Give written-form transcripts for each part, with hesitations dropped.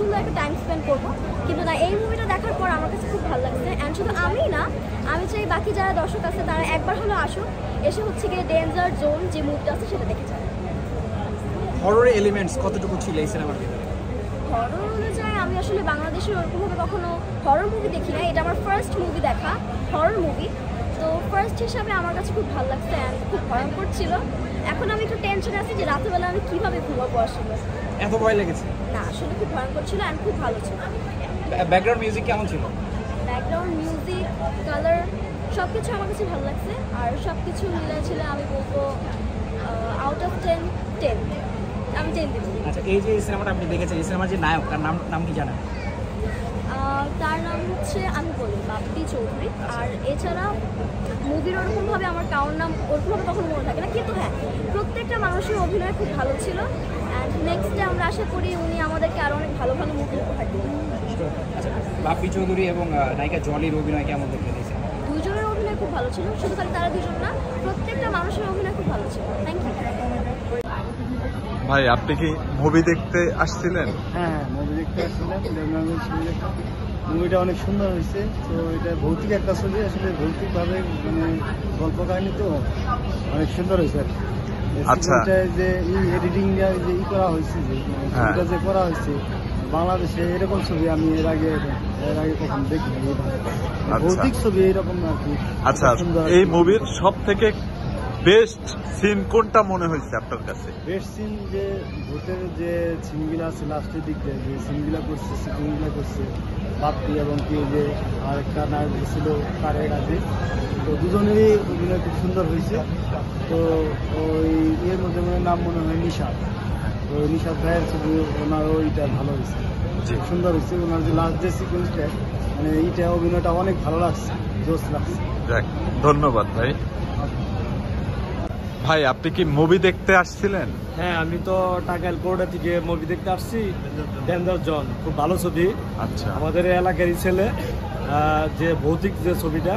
সুন্দর একটা time spend করবো, কিন্তু না, এই মুভিটা দেখার পর আমার কাছে খুব ভালো লাগছে। অ্যান্ড শুধু আমি না, আমি চাই বাকি যারা দর্শক আছে তারা একবার হলেও আসুক, এসে হচ্ছে গিয়ে ডেঞ্জার জোন যে মুভিটা আছে সেটা দেখে যায়। হরর এলিমেন্টস কতটুকু ছিল এই সিনেমার ভিতরে? হরর অনুযায়ী আমি আসলে বাংলাদেশের ওরকমভাবে কখনো হরর মুভি দেখি না, এটা আমার ফার্স্ট মুভি দেখা হরর মুভি। তো ফার্স্ট হিসাবে আমার কাছে খুব ভালো লাগছে অ্যান্ড খুব ভয়ঙ্কর ছিল। এখন আমি একটু টেনশন আছি যে রাতেরবেলা আমি কীভাবে ঘুমাবো আসলে। এত ভয় লেগেছে? না, আসলে খুব ভয়ঙ্কর ছিল অ্যান্ড খুব ভালো ছিল। ব্যাকগ্রাউন্ড মিউজিক কেমন ছিল? ব্যাকগ্রাউন্ড মিউজিক, কালার সব কিছু আমার কাছে ভালো লাগছে। আর সব কিছু মিলাই ছিল আমি বলবো আউট অফ 10 10 আমি 10 দিব। আচ্ছা, এই যে এই সিনেমাটা আপনি দেখেছেন, এই সিনেমার যে নায়ক তার নাম কি জানেন? তার নাম হচ্ছে আমি বলি বাপ্পি চৌধুরী। আর এছাড়া মুভির ওরকমভাবে আমার কারোর নাম ওরকমভাবে কখনো মনে থাকে না, কিন্তু হ্যাঁ, প্রত্যেকটা মানুষের অভিনয় খুব ভালো ছিল। অ্যান্ড নেক্সটে আমরা আশা করি উনি আমাদেরকে আরও অনেক ভালো ভালো মুভি উপহার দেবেন। আচ্ছা, বাপ্পি চৌধুরী এবং নায়িকা জলির অভিনয় কেমন দেখলেন? দুজনের অভিনয় খুব ভালো ছিল, শুধু খালি তারা দুজন না, প্রত্যেকটা মানুষের অভিনয় খুব ভালো ছিল। Thank you. ভাই, আপনি কি মুভি দেখতে আসছিলেন? হ্যাঁ, মুভি দেখতে আসছিলাম। মুভিটা অনেক সুন্দর হয়েছে। তো এটা ভৌতিক একটা ছবি, আসলে ভৌতিকভাবে মানে গল্প কাহিনী তো অনেক সুন্দর হয়েছে। আচ্ছা, যে এডিটিং যে করা হয়েছে, যে ছবিটা যে করা হয়েছে, বাংলাদেশে এরকম ছবি আমি এর আগে কখনো দেখিনি। ভৌতিক ছবি এরকম আর কি। আচ্ছা, এই মুভির সব থেকে বেস্ট সিন কোনটা মনে হয়েছে আপনার কাছে? বেস্ট সিন যে ভূতের যে সিনগুলো আছে লাস্টের দিক দিয়ে, যে সিনগুলো করছে, সিনগুলো করছে বাপ্পি এবং কি যে আরেকটা নায়ক ছিল কারের কাছে, তো দুজনেরই অভিনয় খুব সুন্দর হয়েছে। তো ওই এর মধ্যে নাম মনে হয় নিশাদ। তো নিশাদ ভাইয়ের ছবি, ওনার ওইটা ভালো হয়েছে, সুন্দর হয়েছে। ওনার যে লাস্ট যে সিকোয়েন্সটা, মানে এইটা অভিনয়টা অনেক ভালো লাগছে, জোশ লাগছে। যাক, ধন্যবাদ ভাই। ভাই, আপনি কি মুভি দেখতে আসছিলেন? হ্যাঁ, আমি তো টাঙ্গাইল কোর্টে থেকে মুভি দেখতে আসছি, ডেঞ্জার জোন। খুব ভালো ছবি। আচ্ছা, আমাদের এলাকারই ছেলে, যে ভৌতিক যে ছবিটা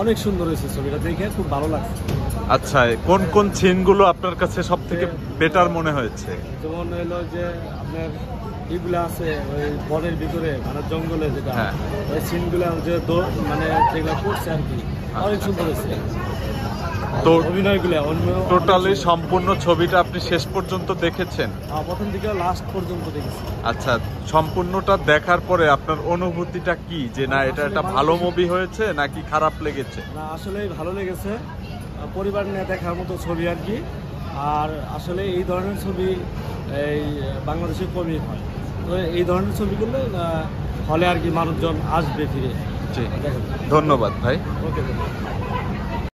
অনেক সুন্দর হয়েছে, ছবিটা দেখে খুব ভালো লাগছে। আচ্ছা, কোন কোন সিনগুলো আপনার কাছে সব থেকে বেটার মনে হয়েছে? যেমন হলো যে আপনার এগুলো আছে ওই বনের ভিতরে, মানে জঙ্গলে যেটা, ওই সিনগুলো যে মানে যেগুলো করছে আর কি, অনেক সুন্দর হয়েছে। তো অভিনয়গুলো টোটালি সম্পূর্ণ ছবিটা আপনি শেষ পর্যন্ত দেখেছেন? প্রথম থেকে লাস্ট পর্যন্ত দেখেছি। আচ্ছা, সম্পূর্ণটা দেখার পরে আপনার অনুভূতিটা কি, যে না এটা একটা ভালো মুভি হয়েছে নাকি খারাপ লেগেছে? না, আসলেই ভালো লেগেছে, পরিবার নিয়ে দেখার মতো ছবি আর কি। আর আসলে এই ধরনের ছবি এই বাংলাদেশে কমই হয়। তো এই ধরনের ছবিগুলো হলে আর কি মানুষজন আসবে ফিরে। জি, ধন্যবাদ ভাই। ওকে।